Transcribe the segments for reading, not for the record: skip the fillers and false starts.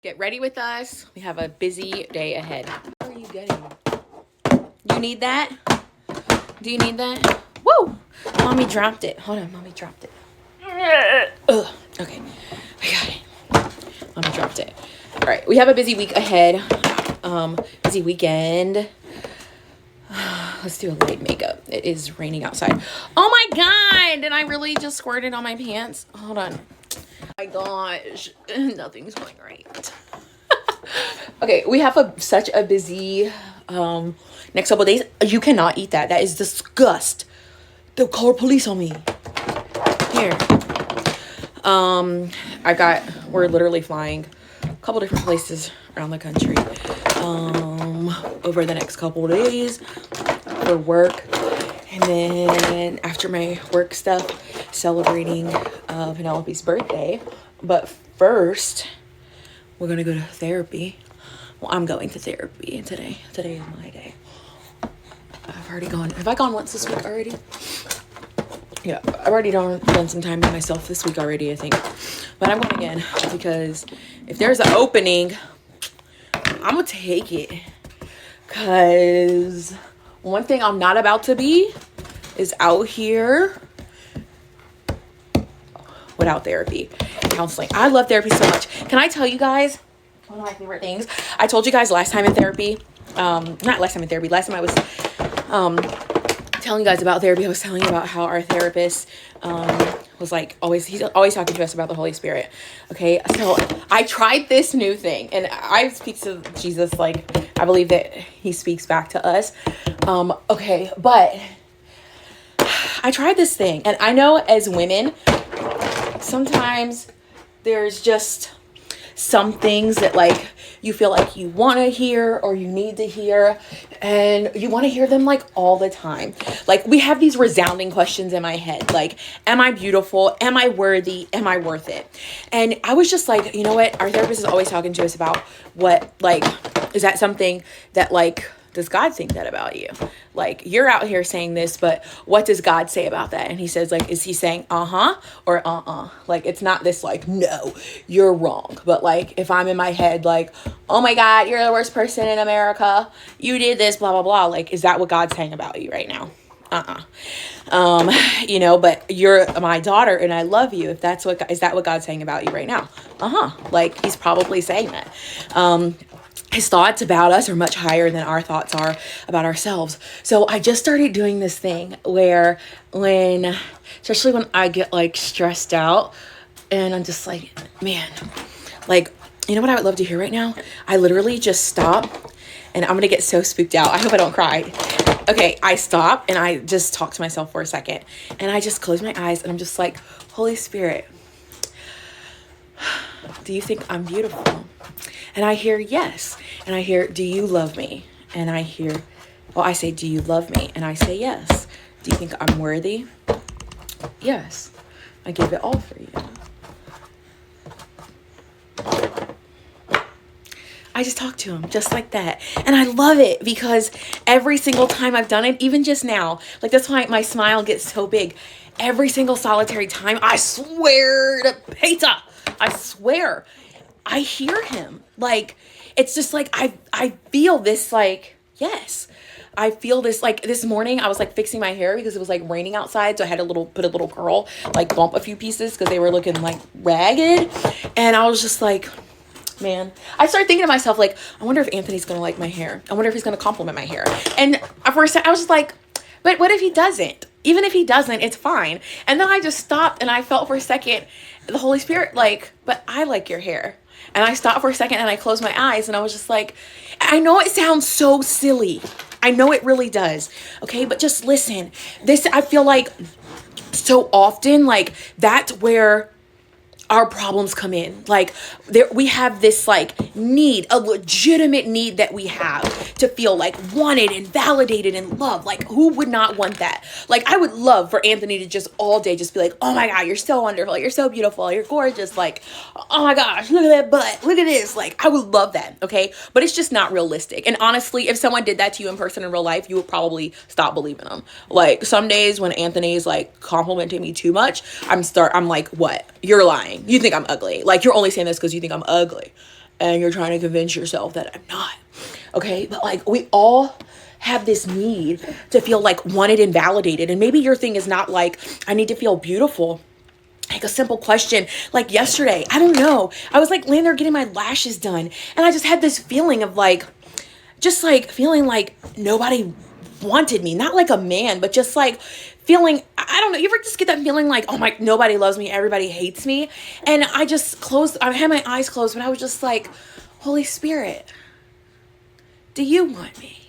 Get ready with us. We have a busy day ahead. What are you getting? You need that? Do you need that? Woo! Mommy dropped it. Hold on, mommy dropped it. Ugh. Okay, I got it. Mommy dropped it. All right, we have a busy week ahead. Busy weekend. Let's do a light makeup. It is raining outside. Oh my god! Did I really just squirted on my pants? Hold on. Oh my gosh, nothing's going right. Okay, we have such a busy next couple of days. You cannot eat that. That is disgust. They'll call police on me. Here. We're literally flying a couple different places around the country over the next couple of days for work. And then after my work stuff, celebrating Penelope's birthday. But first, we're going to go to therapy. Well, I'm going to therapy today. Today is my day. I've already gone. Have I gone once this week already? Yeah, I've already done some time by myself this week already, I think. But I'm going again because if there's an opening, I'm going to take it. Because one thing I'm not about to be is out here without therapy, counseling. I love therapy so much. Can I tell you guys one of my favorite things? I told you guys last time in therapy, not last time in therapy, last time I was telling you guys about therapy, I was telling you about how our therapist was like, he's always talking to us about the Holy Spirit. Okay, so I tried this new thing, and I speak to Jesus like I believe that he speaks back to us. Okay, but I tried this thing, and I know as women, sometimes there's just some things that like you feel like you want to hear or you need to hear, and you want to hear them like all the time. Like we have these resounding questions in my head, like, am I beautiful? Am I worthy? Am I worth it? And I was just like, you know what? Our therapist is always talking to us about what, like, is that something that like, does God think that about you? Like, you're out here saying this, but what does God say about that? And he says, like, is he saying or like, it's not this like, no, you're wrong. But like, if I'm in my head like, oh my God, you're the worst person in America, you did this, blah blah blah, like, is that what God's saying about you right now? You know, but you're my daughter and I love you. If that's what, is that what God's saying about you right now? Like, he's probably saying that. His thoughts about us are much higher than our thoughts are about ourselves. So I just started doing this thing where especially when I get like stressed out and I'm just like, man, like, you know what I would love to hear right now? I literally just stop, and I'm going to get so spooked out. I hope I don't cry. Okay, I stop and I just talk to myself for a second, and I just close my eyes and I'm just like, Holy Spirit, do you think I'm beautiful? And I hear yes. And I hear, do you love me? And I hear, I say, do you love me? And I say yes. Do you think I'm worthy? Yes. I give it all for you. I just talk to him just like that. And I love it because every single time I've done it, even just now, like that's why my smile gets so big. Every single solitary time, I swear to Peter, I swear, I hear him. Like, it's just like, I feel this, like, yes. I feel this, like, this morning I was like fixing my hair because it was like raining outside. So I had to put a little curl, like bump a few pieces because they were looking like ragged. And I was just like, man, I started thinking to myself, like, I wonder if Anthony's going to like my hair. I wonder if he's going to compliment my hair. And for a second I was just like, but what if he doesn't? Even if he doesn't, it's fine. And then I just stopped and I felt for a second, the Holy Spirit, like, but I like your hair. And I stopped for a second and I closed my eyes and I was just like, I know it sounds so silly. I know it really does. Okay, but just listen. This, I feel like so often, like, that's where our problems come in. Like, we have this like need, a legitimate need that we have to feel like wanted and validated and loved. Like, who would not want that? Like, I would love for Anthony to just all day just be like, oh my God, you're so wonderful, you're so beautiful, you're gorgeous, like, oh my gosh, look at that butt, look at this. Like, I would love that. Okay, but it's just not realistic. And honestly, if someone did that to you in person in real life, you would probably stop believing them. Like, some days when Anthony's like complimenting me too much, I'm like, what? You're lying. You think I'm ugly. Like, you're only saying this because you think I'm ugly. and you're trying to convince yourself that I'm not. Okay? But like, we all have this need to feel like wanted and validated. And maybe your thing is not like, I need to feel beautiful. Like a simple question, like yesterday, I don't know. I was like laying there getting my lashes done. And I just had this feeling of like, just like feeling like nobody wanted me. Not like a man, but just like feeling, I don't know. You ever just get that feeling like, oh my, nobody loves me. Everybody hates me. And I just closed, I had my eyes closed, but I was just like, Holy Spirit, do you want me?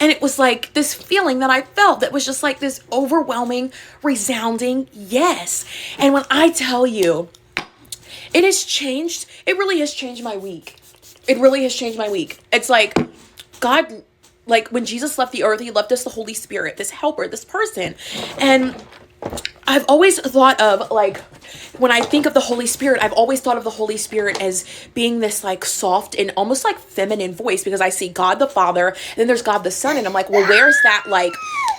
And it was like this feeling that I felt that was just like this overwhelming, resounding yes. And when I tell you, it has changed, it really has changed my week. It really has changed my week. It's like God, like when Jesus left the earth, he left us the Holy Spirit, this helper, this person. And I've always thought of like, when I think of the Holy Spirit, I've always thought of the Holy Spirit as being this like soft and almost like feminine voice, because I see God the Father and then there's God the Son. And I'm like, well, where's that like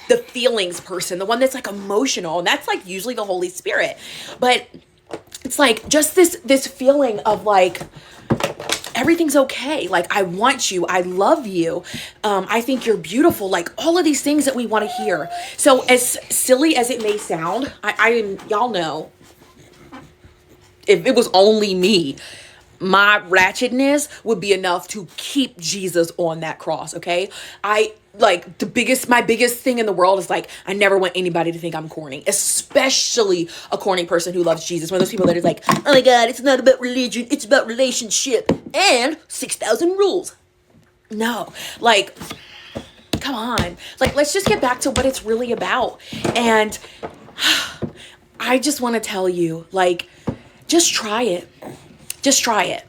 the feelings person, the one that's like emotional? And that's like usually the Holy Spirit. But it's like just this feeling of like, everything's okay. Like, I want you. I love you. I think you're beautiful. Like all of these things that we want to hear. So as silly as it may sound, y'all know, if it was only me, my ratchetness would be enough to keep Jesus on that cross. Okay. I like my biggest thing in the world is like, I never want anybody to think I'm corny, especially a corny person who loves Jesus. One of those people that is like, oh my God, it's not about religion. It's about relationship and 6,000 rules. No, like, come on. Like, let's just get back to what it's really about. And I just want to tell you, like, just try it. Just try it.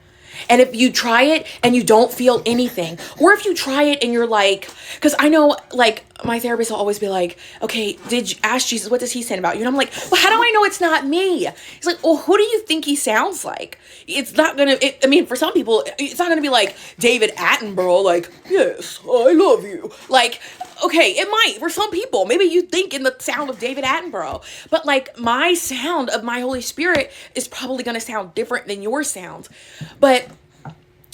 And if you try it and you don't feel anything, or if you try it and you're like, because I know like my therapist will always be like, okay, did you ask Jesus, what does he say about you? And I'm like, well, how do I know it's not me? He's like, well, who do you think he sounds like? It's not going to, I mean, for some people, it's not going to be like David Attenborough, like, yes, I love you. Like, okay, it might for some people. Maybe you think in the sound of David Attenborough, but like my sound of my Holy Spirit is probably going to sound different than your sound. But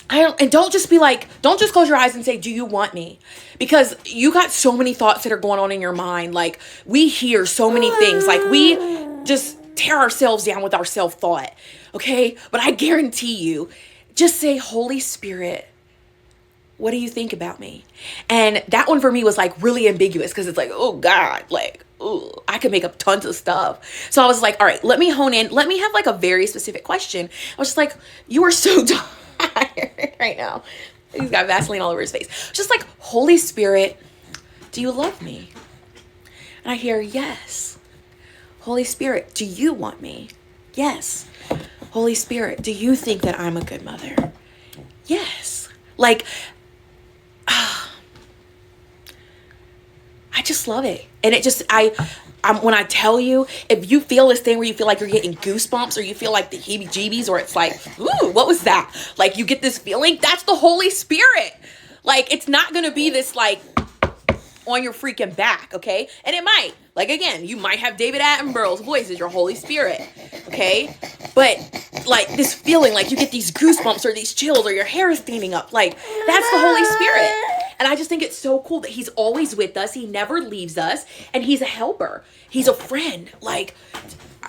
don't just be like, don't just close your eyes and say, do you want me? Because you got so many thoughts that are going on in your mind. Like, we hear so many things. Like, we just tear ourselves down with our self-thought. Okay? But I guarantee you, just say, Holy Spirit, what do you think about me? And that one for me was like really ambiguous, because it's like, oh God, like, ooh, I could make up tons of stuff. So I was like, all right, let me hone in. Let me have like a very specific question. I was just like, you are so tired right now. He's got Vaseline all over his face. Just like, Holy Spirit, do you love me? And I hear, yes. Holy Spirit, do you want me? Yes. Holy Spirit, do you think that I'm a good mother? Yes. Like, I just love it. And it just, when I tell you, if you feel this thing where you feel like you're getting goosebumps, or you feel like the heebie-jeebies, or it's like, ooh, what was that? Like, you get this feeling, that's the Holy Spirit. Like, it's not going to be this like on your freaking back, okay? And it might, like, again, you might have David Attenborough's voice as your Holy Spirit, okay? But like this feeling, like you get these goosebumps or these chills or your hair is standing up, like that's the Holy Spirit. And I just think it's so cool that he's always with us. He never leaves us, and he's a helper. He's a friend. Like,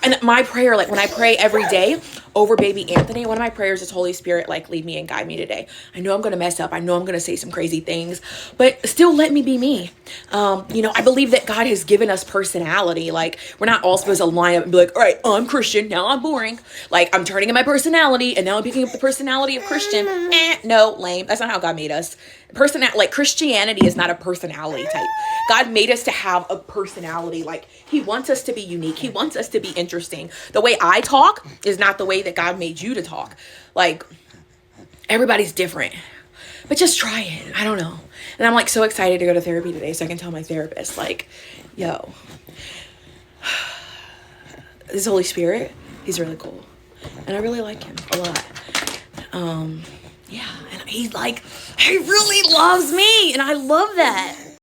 and my prayer, like when I pray every day over baby Anthony, one of my prayers is, Holy Spirit, like, lead me and guide me today. I know I'm going to mess up. I know I'm going to say some crazy things, but still let me be me. I believe that God has given us personality. Like, we're not all supposed to line up and be like, all right, I'm Christian. Now I'm boring. Like, I'm turning in my personality and now I'm picking up the personality of Christian. No, lame. That's not how God made us. Christianity is not a personality type. God made us to have a personality. Like, he wants us to be unique. He wants us to be interesting. The way I talk is not the way that God made you to talk. Like, everybody's different. But just try it. I don't know. And I'm like so excited to go to therapy today so I can tell my therapist, like, yo, this Holy Spirit, he's really cool. And I really like him a lot. Yeah, and he's like, he really loves me, and I love that.